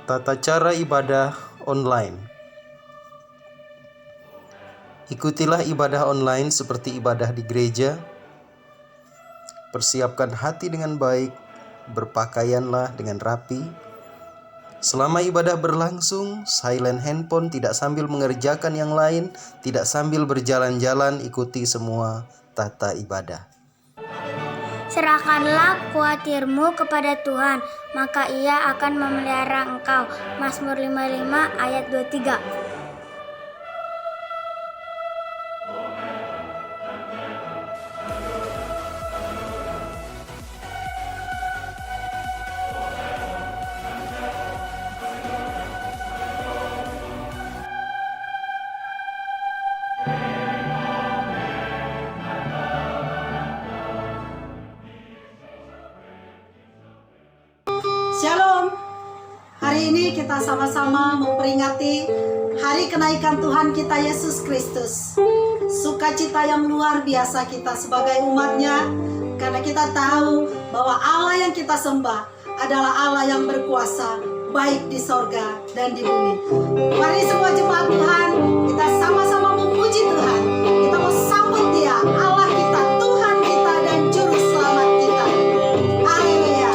Tata cara ibadah online. Ikutilah ibadah online seperti ibadah di gereja. Persiapkan hati dengan baik, berpakaianlah dengan rapi. Selama ibadah berlangsung, silent handphone, tidak sambil mengerjakan yang lain, tidak sambil berjalan-jalan, ikuti semua tata ibadah. Serahkanlah khawatirmu kepada Tuhan, maka Ia akan memelihara engkau. Mazmur 55 ayat 23. Shalom. Hari ini kita sama-sama memperingati hari kenaikan Tuhan kita Yesus Kristus. Sukacita yang luar biasa kita sebagai umatnya, karena kita tahu bahwa Allah yang kita sembah adalah Allah yang berkuasa, baik di sorga dan di bumi. Mari semua jemaat Tuhan, kita sama-sama memuji Tuhan. Kita mau sambut Dia, Allah kita, Tuhan kita dan Juru Selamat kita. Haleluya.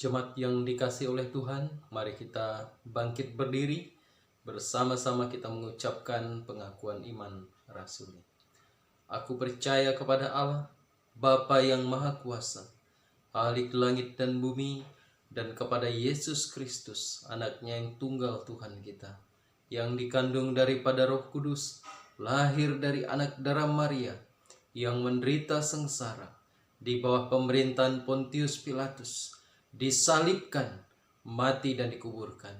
Jemaat yang dikasihi oleh Tuhan, mari kita bangkit berdiri, bersama-sama kita mengucapkan pengakuan iman rasuli. Aku percaya kepada Allah, Bapa yang Maha Kuasa, Khalik langit dan bumi, dan kepada Yesus Kristus, anaknya yang tunggal Tuhan kita, yang dikandung daripada Roh Kudus, lahir dari anak darah Maria, yang menderita sengsara, di bawah pemerintahan Pontius Pilatus, disalibkan, mati dan dikuburkan,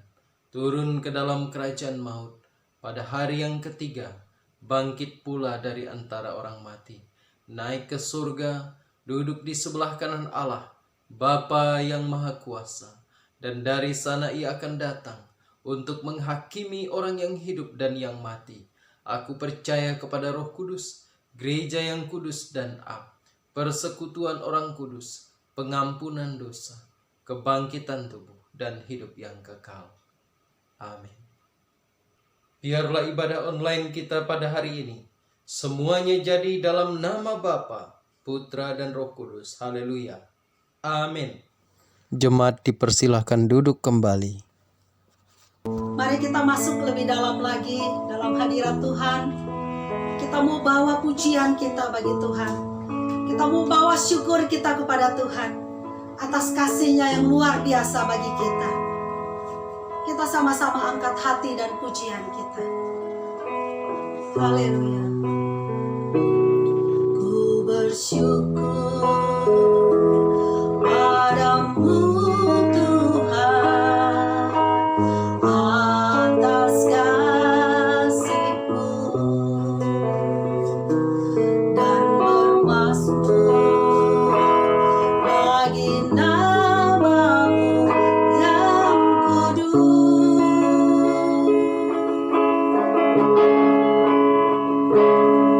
turun ke dalam kerajaan maut, pada hari yang ketiga, bangkit pula dari antara orang mati, naik ke surga, duduk di sebelah kanan Allah, Bapa yang Maha Kuasa, dan dari sana ia akan datang untuk menghakimi orang yang hidup dan yang mati. Aku percaya kepada Roh Kudus, gereja yang kudus dan am, persekutuan orang kudus, pengampunan dosa, kebangkitan tubuh, dan hidup yang kekal. Amin. Biarlah ibadah online kita pada hari ini semuanya jadi dalam nama Bapa, Putra, dan Roh Kudus. Haleluya. Amin. Jemaat dipersilahkan duduk kembali. Mari kita masuk lebih dalam lagi dalam hadirat Tuhan. Kita mau bawa pujian kita bagi Tuhan. Kita mau bawa syukur kita kepada Tuhan atas kasih-Nya yang luar biasa bagi kita. Kita sama-sama angkat hati dan pujian kita. Haleluya. Ku bersyukur padamu Tuhan atas kasih-Mu dan bermazmur bagi nama-Mu yang kudus.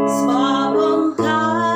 Sebab Engkau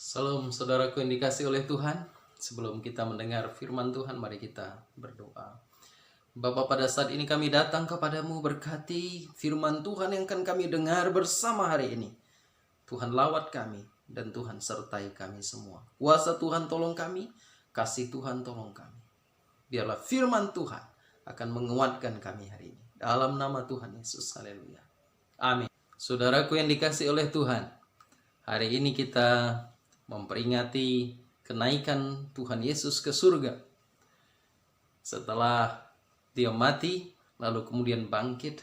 Salam saudaraku yang dikasih oleh Tuhan. Sebelum kita mendengar firman Tuhan, mari kita berdoa. Bapa, pada saat ini kami datang kepadamu, berkati firman Tuhan yang akan kami dengar bersama hari ini. Tuhan lawat kami dan Tuhan sertai kami semua. Kuasa Tuhan tolong kami, kasih Tuhan tolong kami. Biarlah firman Tuhan akan menguatkan kami hari ini. Dalam nama Tuhan Yesus, haleluya. Amin. Saudaraku yang dikasih oleh Tuhan, hari ini kita memperingati kenaikan Tuhan Yesus ke surga. Setelah dia mati, lalu kemudian bangkit,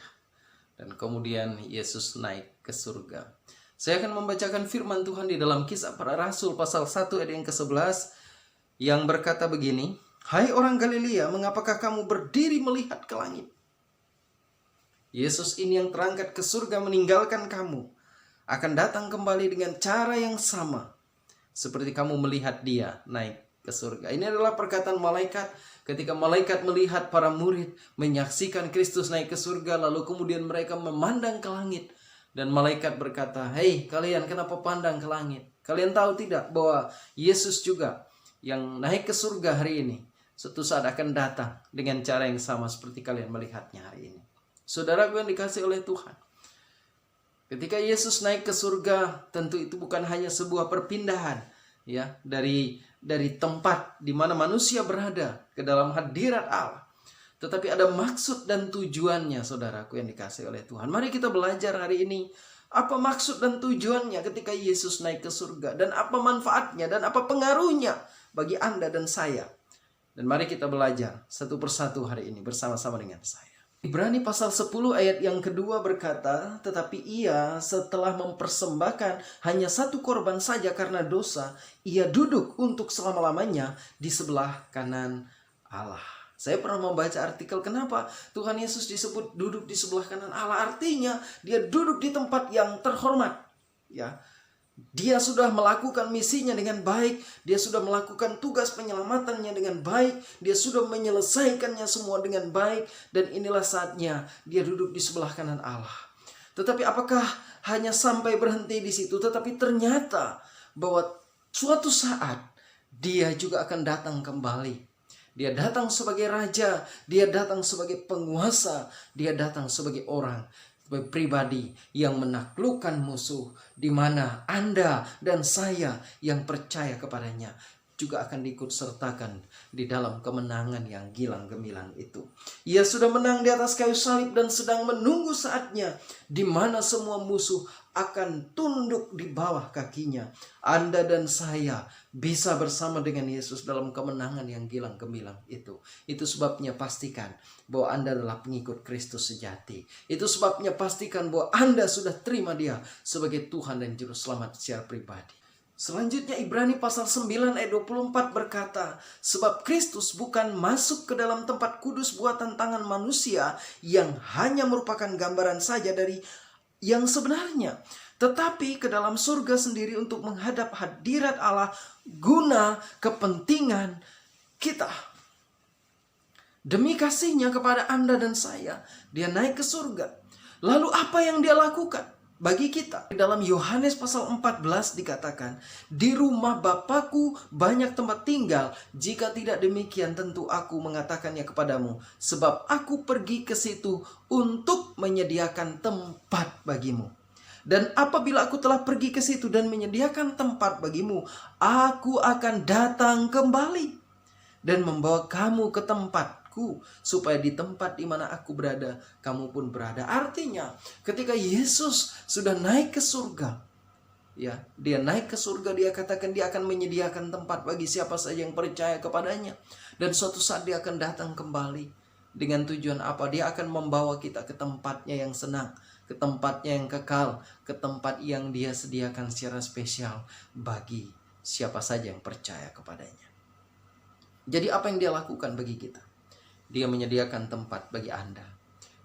dan kemudian Yesus naik ke surga. Saya akan membacakan firman Tuhan di dalam Kisah Para Rasul pasal 1 ayat yang ke-11 yang berkata begini, "Hai orang Galilea, mengapakah kamu berdiri melihat ke langit? Yesus ini yang terangkat ke surga meninggalkan kamu, akan datang kembali dengan cara yang sama seperti kamu melihat dia naik ke surga." Ini adalah perkataan malaikat ketika malaikat melihat para murid menyaksikan Kristus naik ke surga, lalu kemudian mereka memandang ke langit. Dan malaikat berkata, "Hei kalian, kenapa pandang ke langit? Kalian tahu tidak bahwa Yesus juga yang naik ke surga hari ini suatu saat akan datang dengan cara yang sama seperti kalian melihatnya hari ini." Saudaraku yang dikasih oleh Tuhan, ketika Yesus naik ke surga, tentu itu bukan hanya sebuah perpindahan ya dari tempat di mana manusia berada ke dalam hadirat Allah. Tetapi ada maksud dan tujuannya, saudaraku yang dikasih oleh Tuhan. Mari kita belajar hari ini apa maksud dan tujuannya ketika Yesus naik ke surga, dan apa manfaatnya dan apa pengaruhnya bagi Anda dan saya. Dan mari kita belajar satu persatu hari ini bersama-sama dengan saya. Ibrani pasal 10 ayat yang kedua berkata, "Tetapi ia setelah mempersembahkan hanya satu korban saja karena dosa, ia duduk untuk selama-lamanya di sebelah kanan Allah." Saya pernah membaca artikel kenapa Tuhan Yesus disebut duduk di sebelah kanan Allah. Artinya dia duduk di tempat yang terhormat. Ya, dia sudah melakukan misinya dengan baik. Dia sudah melakukan tugas penyelamatannya dengan baik. Dia sudah menyelesaikannya semua dengan baik. Dan inilah saatnya dia duduk di sebelah kanan Allah. Tetapi apakah hanya sampai berhenti di situ? Tetapi ternyata bahwa suatu saat dia juga akan datang kembali. Dia datang sebagai raja, dia datang sebagai penguasa, dia datang sebagai orang, sebagai pribadi yang menaklukkan musuh, di mana Anda dan saya yang percaya kepadanya juga akan diikut sertakan di dalam kemenangan yang gilang gemilang itu. Ia sudah menang di atas kayu salib dan sedang menunggu saatnya di mana semua musuh akan tunduk di bawah kakinya. Anda dan saya bisa bersama dengan Yesus dalam kemenangan yang gilang gemilang itu. Itu sebabnya pastikan bahwa Anda adalah pengikut Kristus sejati. Itu sebabnya pastikan bahwa Anda sudah terima dia sebagai Tuhan dan Juru Selamat secara pribadi. Selanjutnya Ibrani pasal 9 ayat 24 berkata, "Sebab Kristus bukan masuk ke dalam tempat kudus buatan tangan manusia yang hanya merupakan gambaran saja dari yang sebenarnya, tetapi ke dalam surga sendiri untuk menghadap hadirat Allah guna kepentingan kita." Demi kasihnya kepada Anda dan saya, dia naik ke surga. Lalu apa yang dia lakukan bagi kita? Di dalam Yohanes pasal 14 dikatakan, "Di rumah Bapakku banyak tempat tinggal. Jika tidak demikian tentu aku mengatakannya kepadamu. Sebab aku pergi ke situ untuk menyediakan tempat bagimu. Dan apabila aku telah pergi ke situ dan menyediakan tempat bagimu, aku akan datang kembali dan membawa kamu ke tempatku, supaya di tempat di mana aku berada, kamu pun berada." Artinya, ketika Yesus sudah naik ke surga, ya, dia naik ke surga, dia katakan dia akan menyediakan tempat bagi siapa saja yang percaya kepadanya. Dan suatu saat dia akan datang kembali. Dengan tujuan apa? Dia akan membawa kita ke tempatnya yang senang, ke tempatnya yang kekal, ke tempat yang dia sediakan secara spesial bagi siapa saja yang percaya kepadanya. Jadi apa yang dia lakukan bagi kita? Dia menyediakan tempat bagi Anda.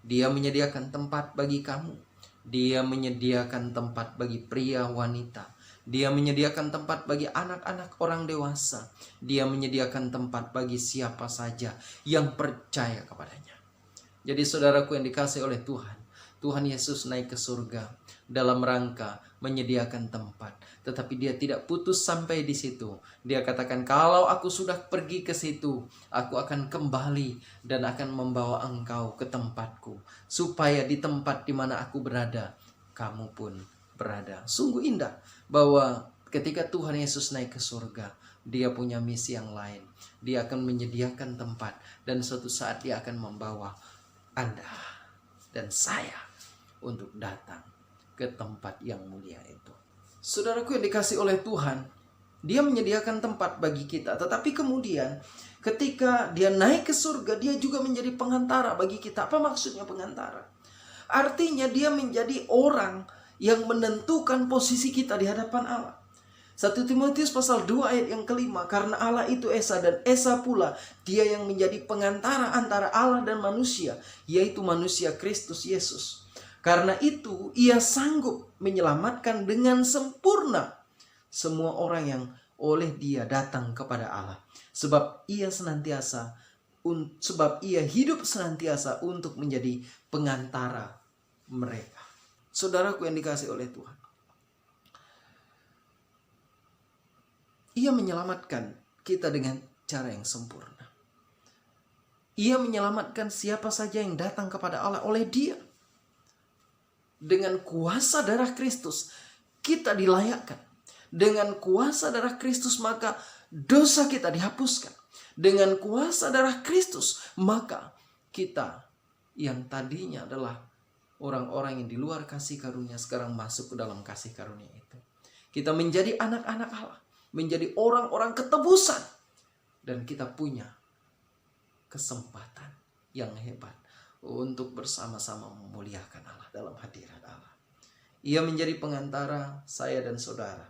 Dia menyediakan tempat bagi kamu. Dia menyediakan tempat bagi pria wanita. Dia menyediakan tempat bagi anak-anak orang dewasa. Dia menyediakan tempat bagi siapa saja yang percaya kepadanya. Jadi saudaraku yang dikasihi oleh Tuhan, Tuhan Yesus naik ke surga. dalam rangka menyediakan tempat. Tetapi dia tidak putus sampai di situ. Dia katakan, kalau aku sudah pergi ke situ, aku akan kembali dan akan membawa engkau ke tempatku. Supaya di tempat di mana aku berada, kamu pun berada. Sungguh indah bahwa ketika Tuhan Yesus naik ke surga, dia punya misi yang lain. Dia akan menyediakan tempat dan suatu saat dia akan membawa Anda dan saya untuk datang ke tempat yang mulia itu. Saudaraku yang dikasih oleh Tuhan, dia menyediakan tempat bagi kita. Tetapi kemudian ketika dia naik ke surga, dia juga menjadi pengantara bagi kita. Apa maksudnya pengantara? Artinya dia menjadi orang yang menentukan posisi kita di hadapan Allah. 1 Timotius pasal 2 ayat yang kelima, karena Allah itu Esa dan Esa pula dia yang menjadi pengantara antara Allah dan manusia, yaitu manusia Kristus Yesus. Karena itu ia sanggup menyelamatkan dengan sempurna semua orang yang oleh dia datang kepada Allah. Sebab ia hidup senantiasa untuk menjadi pengantara mereka. Saudaraku yang dikasih oleh Tuhan, ia menyelamatkan kita dengan cara yang sempurna. Ia menyelamatkan siapa saja yang datang kepada Allah oleh dia. Dengan kuasa darah Kristus kita dilayakkan. Dengan kuasa darah Kristus maka dosa kita dihapuskan. Dengan kuasa darah Kristus maka kita yang tadinya adalah orang-orang yang di luar kasih karunia sekarang masuk ke dalam kasih karunia itu. Kita menjadi anak-anak Allah, menjadi orang-orang ketebusan, dan kita punya kesempatan yang hebat untuk bersama-sama memuliakan Allah dalam hadirat Allah. Ia menjadi pengantara saya dan saudara,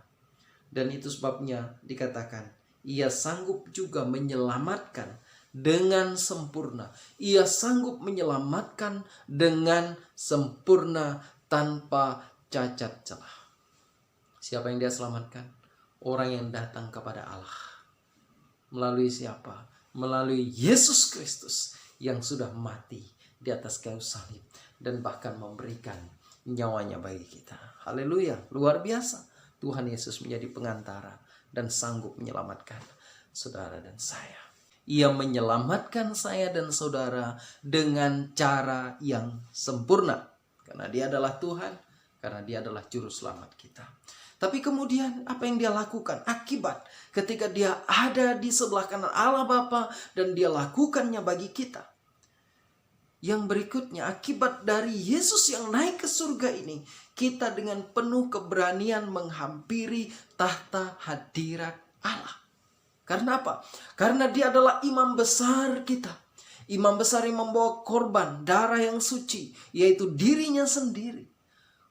dan itu sebabnya dikatakan ia sanggup juga menyelamatkan dengan sempurna. Ia sanggup menyelamatkan dengan sempurna tanpa cacat celah. Siapa yang dia selamatkan? Orang yang datang kepada Allah. Melalui siapa? Melalui Yesus Kristus yang sudah mati di atas kayu salib dan bahkan memberikan nyawanya bagi kita. Haleluya, luar biasa. Tuhan Yesus menjadi pengantara dan sanggup menyelamatkan saudara dan saya. Ia menyelamatkan saya dan saudara dengan cara yang sempurna. Karena dia adalah Tuhan, karena dia adalah juru selamat kita. Tapi kemudian apa yang dia lakukan? Akibat ketika dia ada di sebelah kanan Allah Bapa dan dia lakukannya bagi kita. Yang berikutnya, akibat dari Yesus yang naik ke surga ini, kita dengan penuh keberanian menghampiri tahta hadirat Allah. Karena apa? Karena dia adalah imam besar kita. Imam besar yang membawa korban darah yang suci, yaitu dirinya sendiri.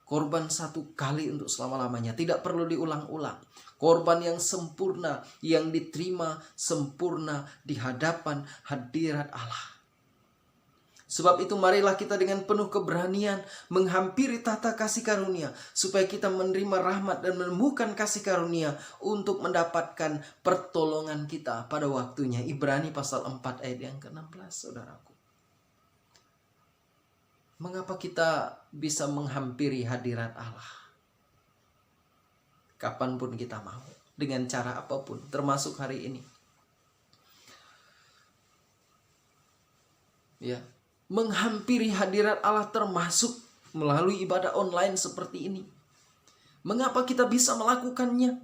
Korban satu kali untuk selama-lamanya, tidak perlu diulang-ulang. Korban yang sempurna, yang diterima sempurna di hadapan hadirat Allah. Sebab itu marilah kita dengan penuh keberanian menghampiri tahta kasih karunia, supaya kita menerima rahmat dan menemukan kasih karunia untuk mendapatkan pertolongan kita pada waktunya. Ibrani pasal 4 ayat yang ke-16, saudaraku. Mengapa kita bisa menghampiri hadirat Allah? Kapanpun kita mau, dengan cara apapun, termasuk hari ini. Ya, menghampiri hadirat Allah termasuk melalui ibadah online seperti ini. Mengapa kita bisa melakukannya?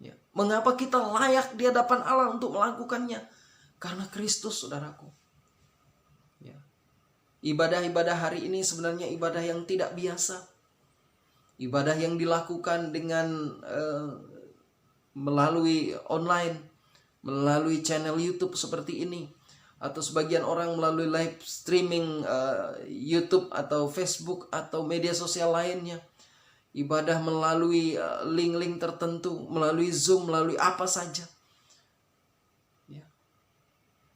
Ya, mengapa kita layak di hadapan Allah untuk melakukannya? Karena Kristus, saudaraku. Ya. Ibadah-ibadah hari ini sebenarnya ibadah yang tidak biasa. Ibadah yang dilakukan dengan melalui online, melalui channel YouTube seperti ini, atau sebagian orang melalui live streaming YouTube atau Facebook atau media sosial lainnya. Ibadah melalui link-link tertentu, melalui Zoom, melalui apa saja. Ya.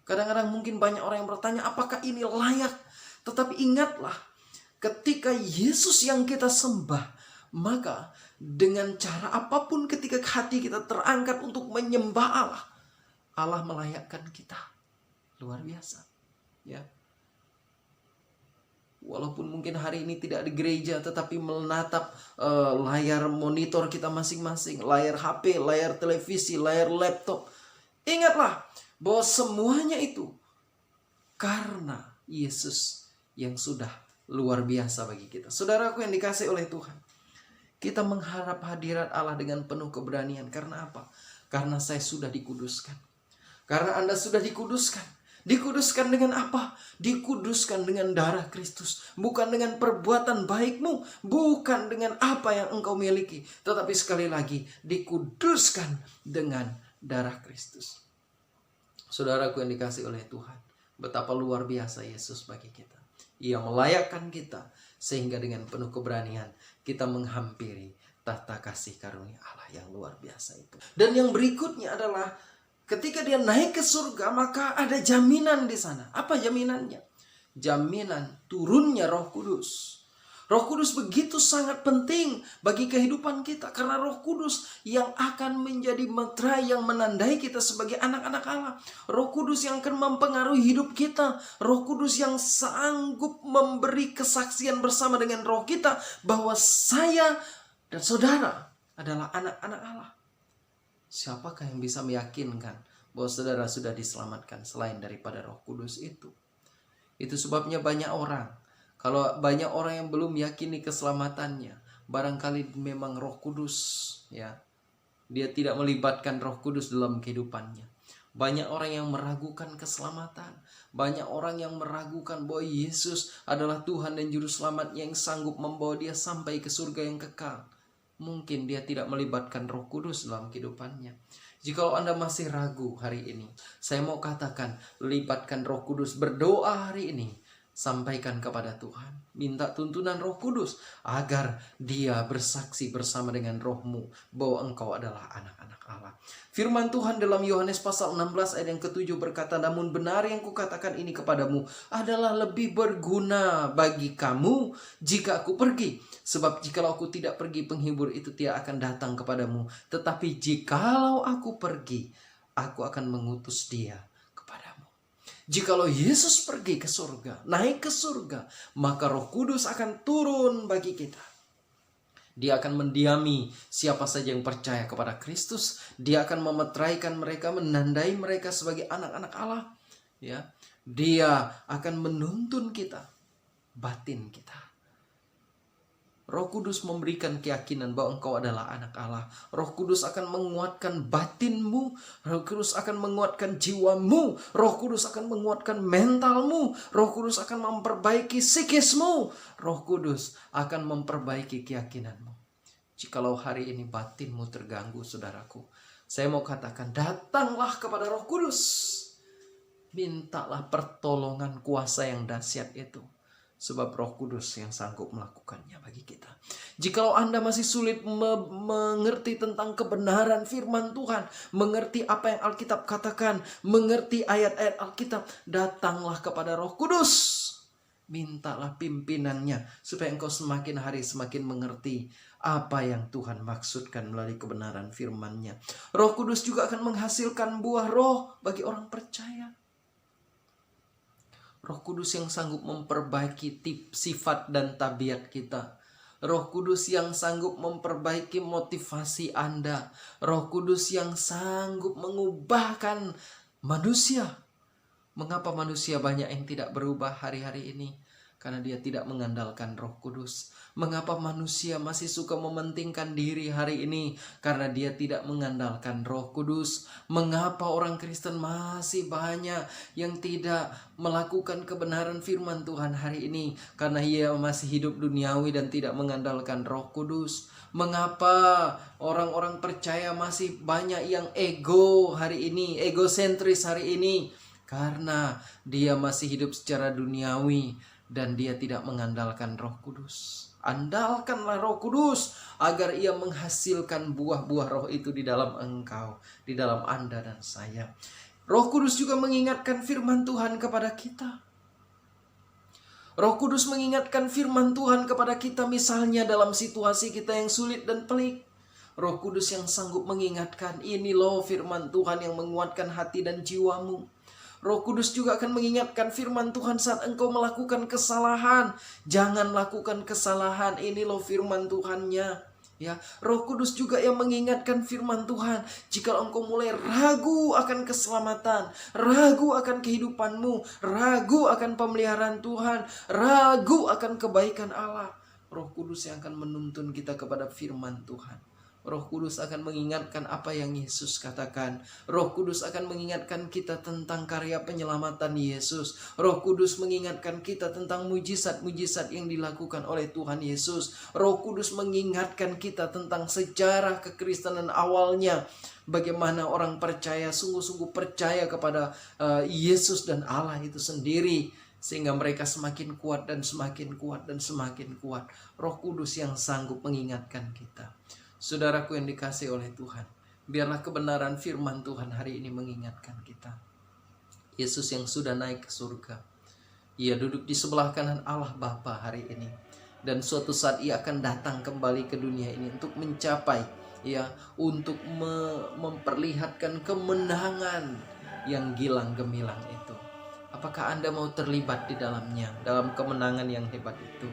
Kadang-kadang mungkin banyak orang yang bertanya, apakah ini layak? Tetapi ingatlah, ketika Yesus yang kita sembah, maka dengan cara apapun ketika hati kita terangkat untuk menyembah Allah, Allah melayakkan kita. Luar biasa. Ya. Walaupun mungkin hari ini tidak di gereja, tetapi menatap layar monitor kita masing-masing, layar HP, layar televisi, layar laptop. Ingatlah bahwa semuanya itu karena Yesus yang sudah luar biasa bagi kita. Saudaraku yang dikasihi oleh Tuhan, kita mengharap hadirat Allah dengan penuh keberanian. Karena apa? Karena saya sudah dikuduskan. Karena Anda sudah dikuduskan. Dikuduskan dengan apa? Dikuduskan dengan darah Kristus. Bukan dengan perbuatan baikmu. Bukan dengan apa yang engkau miliki. Tetapi sekali lagi, dikuduskan dengan darah Kristus. Saudaraku yang dikasihi oleh Tuhan, betapa luar biasa Yesus bagi kita. Ia melayakkan kita, sehingga dengan penuh keberanian kita menghampiri tahta kasih karunia Allah yang luar biasa itu. Dan yang berikutnya adalah ketika dia naik ke surga, maka ada jaminan di sana. Apa jaminannya? Jaminan turunnya Roh Kudus. Roh Kudus begitu sangat penting bagi kehidupan kita. Karena Roh Kudus yang akan menjadi meterai yang menandai kita sebagai anak-anak Allah. Roh Kudus yang akan mempengaruhi hidup kita. Roh Kudus yang sanggup memberi kesaksian bersama dengan roh kita bahwa saya dan saudara adalah anak-anak Allah. Siapakah yang bisa meyakinkan bahwa saudara sudah diselamatkan selain daripada Roh Kudus itu? Itu sebabnya banyak orang, kalau banyak orang yang belum yakini keselamatannya, barangkali memang Roh Kudus, ya, dia tidak melibatkan Roh Kudus dalam kehidupannya. Banyak orang yang meragukan keselamatan. Banyak orang yang meragukan bahwa Yesus adalah Tuhan dan Juru Selamat yang sanggup membawa dia sampai ke surga yang kekal. Mungkin dia tidak melibatkan Roh Kudus dalam kehidupannya. Jikalau Anda masih ragu hari ini, saya mau katakan, libatkan Roh Kudus, berdoa hari ini. Sampaikan kepada Tuhan, minta tuntunan Roh Kudus agar dia bersaksi bersama dengan rohmu bahwa engkau adalah anak-anak Allah. Firman Tuhan dalam Yohanes pasal 16 ayat yang ke-7 berkata, namun benar yang kukatakan ini kepadamu adalah lebih berguna bagi kamu jika aku pergi. Sebab jikalau aku tidak pergi, penghibur itu tidak akan datang kepadamu. Tetapi jikalau aku pergi, aku akan mengutus dia kepadamu. Jikalau Yesus pergi ke surga, naik ke surga, maka Roh Kudus akan turun bagi kita. Dia akan mendiami siapa saja yang percaya kepada Kristus. Dia akan memeteraikan mereka, menandai mereka sebagai anak-anak Allah. Ya, dia akan menuntun kita, batin kita. Roh Kudus memberikan keyakinan bahwa engkau adalah anak Allah. Roh Kudus akan menguatkan batinmu. Roh Kudus akan menguatkan jiwamu. Roh Kudus akan menguatkan mentalmu. Roh Kudus akan memperbaiki psikismu. Roh Kudus akan memperbaiki keyakinanmu. Jikalau hari ini batinmu terganggu, saudaraku, saya mau katakan, datanglah kepada Roh Kudus. Mintalah pertolongan kuasa yang dahsyat itu. Sebab Roh Kudus yang sanggup melakukannya bagi kita. Jikalau Anda masih sulit mengerti tentang kebenaran firman Tuhan, mengerti apa yang Alkitab katakan, mengerti ayat-ayat Alkitab, datanglah kepada Roh Kudus. Mintalah pimpinannya supaya engkau semakin hari semakin mengerti apa yang Tuhan maksudkan melalui kebenaran firman-Nya. Roh Kudus juga akan menghasilkan buah roh bagi orang percaya. Roh Kudus yang sanggup memperbaiki sifat dan tabiat kita. Roh Kudus yang sanggup memperbaiki motivasi Anda. Roh Kudus yang sanggup mengubahkan manusia. Mengapa manusia banyak yang tidak berubah hari-hari ini? Karena dia tidak mengandalkan Roh Kudus. Mengapa manusia masih suka mementingkan diri hari ini? Karena dia tidak mengandalkan Roh Kudus. Mengapa orang Kristen masih banyak yang tidak melakukan kebenaran firman Tuhan hari ini? Karena ia masih hidup duniawi dan tidak mengandalkan Roh Kudus. Mengapa orang-orang percaya masih banyak yang ego hari ini, egosentris hari ini? Karena dia masih hidup secara duniawi dan dia tidak mengandalkan Roh Kudus. Andalkanlah Roh Kudus agar ia menghasilkan buah-buah roh itu di dalam engkau, di dalam Anda dan saya. Roh Kudus juga mengingatkan firman Tuhan kepada kita. Roh Kudus mengingatkan firman Tuhan kepada kita misalnya dalam situasi kita yang sulit dan pelik. Roh Kudus yang sanggup mengingatkan, ini loh firman Tuhan yang menguatkan hati dan jiwamu. Roh Kudus juga akan mengingatkan firman Tuhan saat engkau melakukan kesalahan. Jangan lakukan kesalahan, ini loh firman Tuhannya. Ya, Roh Kudus juga yang mengingatkan firman Tuhan. Jika engkau mulai ragu akan keselamatan, ragu akan kehidupanmu, ragu akan pemeliharaan Tuhan, ragu akan kebaikan Allah, Roh Kudus yang akan menuntun kita kepada firman Tuhan. Roh Kudus akan mengingatkan apa yang Yesus katakan. Roh Kudus akan mengingatkan kita tentang karya penyelamatan Yesus. Roh Kudus mengingatkan kita tentang mujizat-mujizat yang dilakukan oleh Tuhan Yesus. Roh Kudus mengingatkan kita tentang sejarah kekristenan awalnya. Bagaimana orang percaya, sungguh-sungguh percaya kepada Yesus dan Allah itu sendiri. Sehingga mereka semakin kuat dan semakin kuat dan semakin kuat. Roh Kudus yang sanggup mengingatkan kita. Saudaraku yang dikasihi oleh Tuhan, biarlah kebenaran firman Tuhan hari ini mengingatkan kita. Yesus yang sudah naik ke surga, Ia duduk di sebelah kanan Allah Bapa hari ini. Dan suatu saat Ia akan datang kembali ke dunia ini untuk mencapai, ya, untuk memperlihatkan kemenangan yang gilang gemilang itu. Apakah Anda mau terlibat di dalamnya, dalam kemenangan yang hebat itu?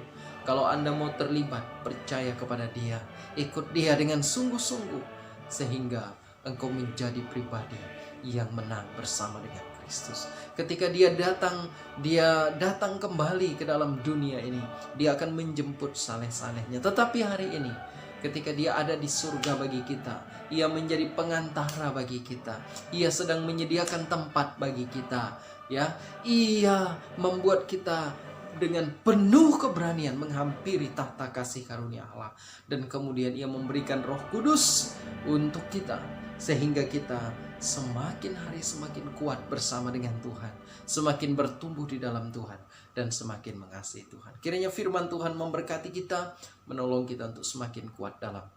Kalau Anda mau terlibat, percaya kepada Dia, ikut Dia dengan sungguh-sungguh, sehingga engkau menjadi pribadi yang menang bersama dengan Kristus. Ketika Dia datang kembali ke dalam dunia ini, Dia akan menjemput saleh-salehnya. Tetapi hari ini, ketika Dia ada di surga bagi kita, Ia menjadi pengantara bagi kita. Ia sedang menyediakan tempat bagi kita. Ya, Ia membuat kita dengan penuh keberanian menghampiri tahta kasih karunia Allah. Dan kemudian Ia memberikan Roh Kudus untuk kita, sehingga kita semakin hari semakin kuat bersama dengan Tuhan, semakin bertumbuh di dalam Tuhan, dan semakin mengasihi Tuhan. Kiranya firman Tuhan memberkati kita, menolong kita untuk semakin kuat dalam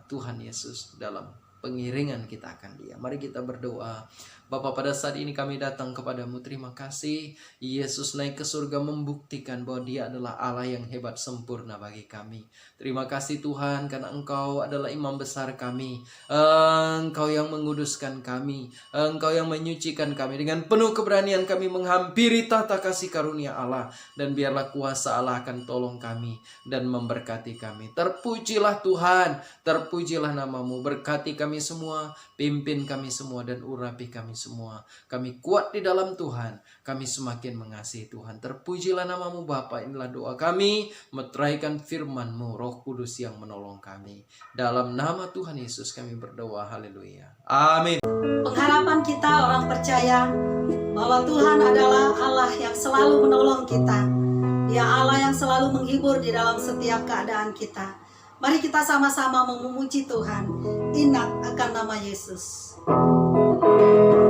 Tuhan Yesus, dalam pengiringan kita akan Dia. Mari kita berdoa. Bapa, pada saat ini kami datang kepadamu. Terima kasih Yesus naik ke surga membuktikan bahwa Dia adalah Allah yang hebat sempurna bagi kami. Terima kasih Tuhan karena Engkau adalah imam besar kami. Engkau yang menguduskan kami, Engkau yang menyucikan kami. Dengan penuh keberanian kami menghampiri tahta kasih karunia Allah. Dan biarlah kuasa Allah akan tolong kami dan memberkati kami. Terpujilah Tuhan, terpujilah namamu. Berkati kami semua, pimpin kami semua, dan urapi kami semua. Kami kuat di dalam Tuhan, kami semakin mengasihi Tuhan. Terpujilah namamu Bapa. Inilah doa kami, meteraikan firman-Mu, Roh Kudus yang menolong kami. Dalam nama Tuhan Yesus kami berdoa, haleluya, amin. Pengharapan kita orang percaya bahwa Tuhan adalah Allah yang selalu menolong kita. Dia Allah yang selalu menghibur di dalam setiap keadaan kita. Mari kita sama-sama memuji Tuhan. Ingat akan nama Yesus. Namanya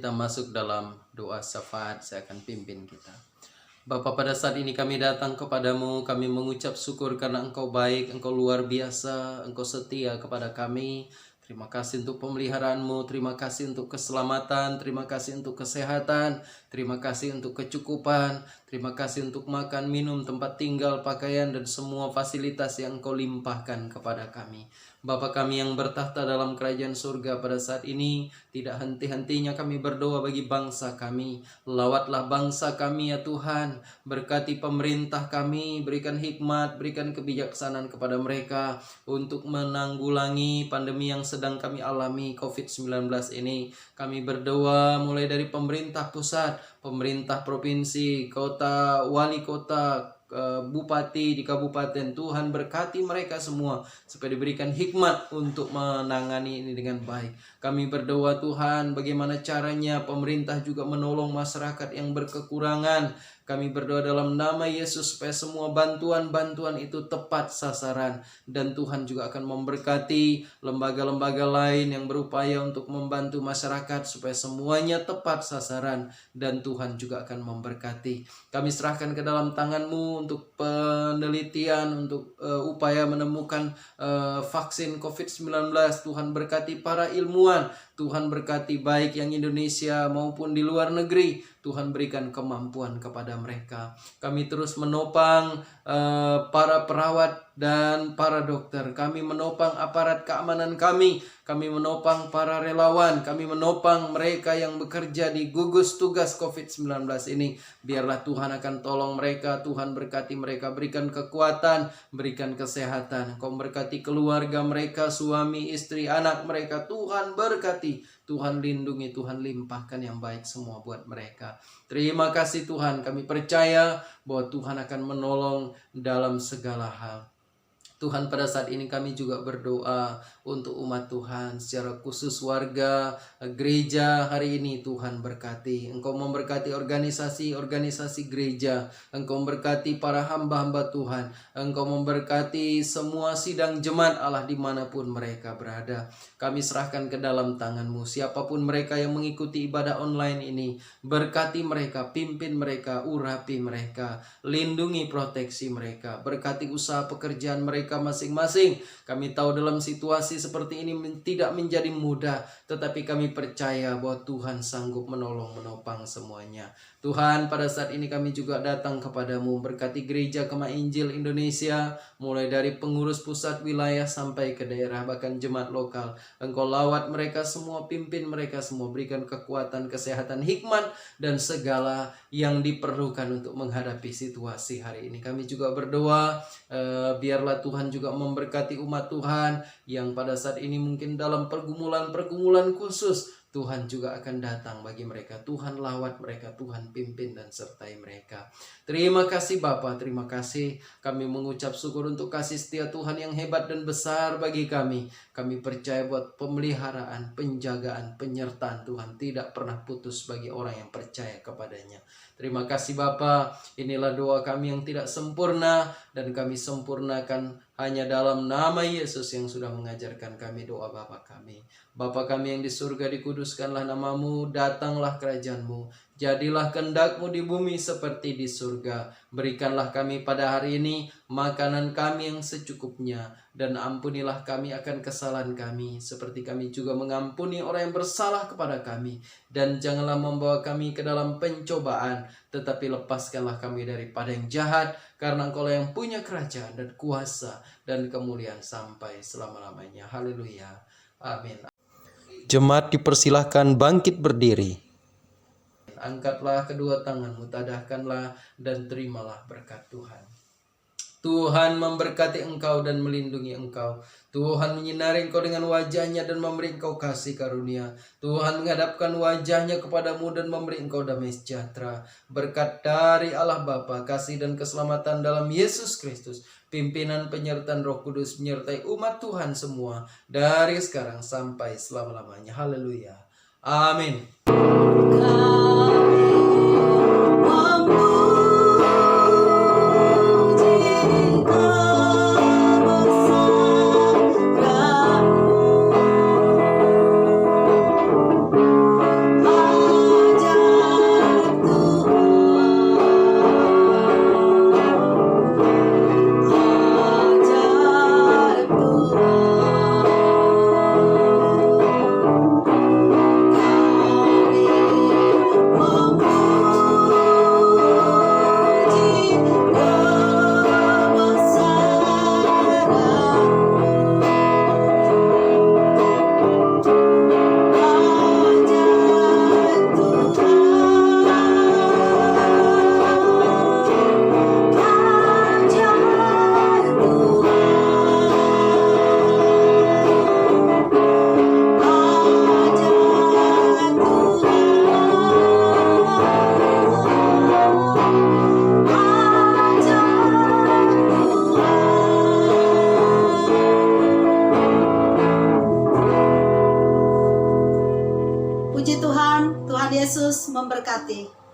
kita masuk dalam doa syafaat, saya akan pimpin kita. Bapa, pada saat ini kami datang kepadamu, kami mengucap syukur karena Engkau baik, Engkau luar biasa, Engkau setia kepada kami. Terima kasih untuk pemeliharaanmu, terima kasih untuk keselamatan, terima kasih untuk kesehatan, terima kasih untuk kecukupan, terima kasih untuk makan, minum, tempat tinggal, pakaian, dan semua fasilitas yang Engkau limpahkan kepada kami. Bapa kami yang bertahta dalam kerajaan surga, pada saat ini tidak henti-hentinya kami berdoa bagi bangsa kami. Lawatlah bangsa kami ya Tuhan, berkati pemerintah kami, berikan hikmat, berikan kebijaksanaan kepada mereka untuk menanggulangi pandemi yang sedang kami alami, COVID-19 ini. Kami berdoa mulai dari pemerintah pusat, pemerintah provinsi, kota, wali kota, bupati di kabupaten. Tuhan berkati mereka semua supaya diberikan hikmat untuk menangani ini dengan baik. Kami berdoa Tuhan, bagaimana caranya pemerintah juga menolong masyarakat yang berkekurangan. Kami berdoa dalam nama Yesus supaya semua bantuan-bantuan itu tepat sasaran, dan Tuhan juga akan memberkati lembaga-lembaga lain yang berupaya untuk membantu masyarakat supaya semuanya tepat sasaran, dan Tuhan juga akan memberkati. Kami serahkan ke dalam tangan-Mu untuk penelitian, untuk upaya menemukan vaksin COVID-19. Tuhan berkati para ilmuwan, Tuhan berkati baik yang Indonesia maupun di luar negeri. Tuhan berikan kemampuan kepada mereka. Kami terus menopang para perawat dan para dokter. Kami menopang aparat keamanan kami. Kami menopang para relawan. Kami menopang mereka yang bekerja di gugus tugas COVID-19 ini. Biarlah Tuhan akan tolong mereka. Tuhan berkati mereka. Berikan kekuatan, berikan kesehatan. Kau berkati keluarga mereka, suami, istri, anak mereka. Tuhan berkati. Tuhan lindungi, Tuhan limpahkan yang baik semua buat mereka. Terima kasih Tuhan, kami percaya bahwa Tuhan akan menolong dalam segala hal. Tuhan, pada saat ini kami juga berdoa untuk umat Tuhan, secara khusus warga gereja hari ini. Tuhan berkati, Engkau memberkati organisasi-organisasi gereja, Engkau memberkati para hamba-hamba Tuhan, Engkau memberkati semua sidang jemaat Allah dimanapun mereka berada. Kami serahkan ke dalam tangan-Mu, siapapun mereka yang mengikuti ibadah online ini, berkati mereka, pimpin mereka, urapi mereka, lindungi, proteksi mereka, berkati usaha pekerjaan mereka masing-masing. Kami tahu dalam situasi seperti ini tidak menjadi mudah, tetapi kami percaya bahwa Tuhan sanggup menolong, menopang semuanya. Tuhan, pada saat ini kami juga datang kepadamu, berkati gereja Kemah Injil Indonesia, mulai dari pengurus pusat wilayah sampai ke daerah, bahkan jemaat lokal. Engkau lawat mereka semua, pimpin mereka semua, berikan kekuatan, kesehatan, hikmat, dan segala yang diperlukan untuk menghadapi situasi hari ini. Kami juga berdoa, biarlah Tuhan juga memberkati umat Tuhan yang pada saat ini mungkin dalam pergumulan-pergumulan khusus. Tuhan juga akan datang bagi mereka. Tuhan lawat mereka, Tuhan pimpin dan sertai mereka. Terima kasih Bapa, terima kasih. Kami mengucap syukur untuk kasih setia Tuhan yang hebat dan besar bagi kami. Kami percaya buat pemeliharaan, penjagaan, penyertaan Tuhan tidak pernah putus bagi orang yang percaya kepadanya. Terima kasih Bapa. Inilah doa kami yang tidak sempurna, dan kami sempurnakan hanya dalam nama Yesus yang sudah mengajarkan kami doa Bapa kami. Bapa kami yang di surga, dikuduskanlah namamu, datanglah kerajaanmu, jadilah kehendak-Mu di bumi seperti di surga. Berikanlah kami pada hari ini makanan kami yang secukupnya, dan ampunilah kami akan kesalahan kami, seperti kami juga mengampuni orang yang bersalah kepada kami. Dan janganlah membawa kami ke dalam pencobaan, tetapi lepaskanlah kami daripada yang jahat, karena Engkau yang punya kerajaan dan kuasa dan kemuliaan sampai selama-lamanya. Haleluya. Amin. Jemaat dipersilahkan bangkit berdiri. Angkatlah kedua tanganmu, tadahkanlah dan terimalah berkat Tuhan. Tuhan memberkati engkau dan melindungi engkau. Tuhan menyinari engkau dengan wajah-Nya dan memberi engkau kasih karunia. Tuhan menghadapkan wajah-Nya kepadamu dan memberi engkau damai sejahtera. Berkat dari Allah Bapa, kasih dan keselamatan dalam Yesus Kristus, pimpinan penyertaan Roh Kudus menyertai umat Tuhan semua dari sekarang sampai selama-lamanya. Haleluya. Amin. Tuhan Yesus memberkati.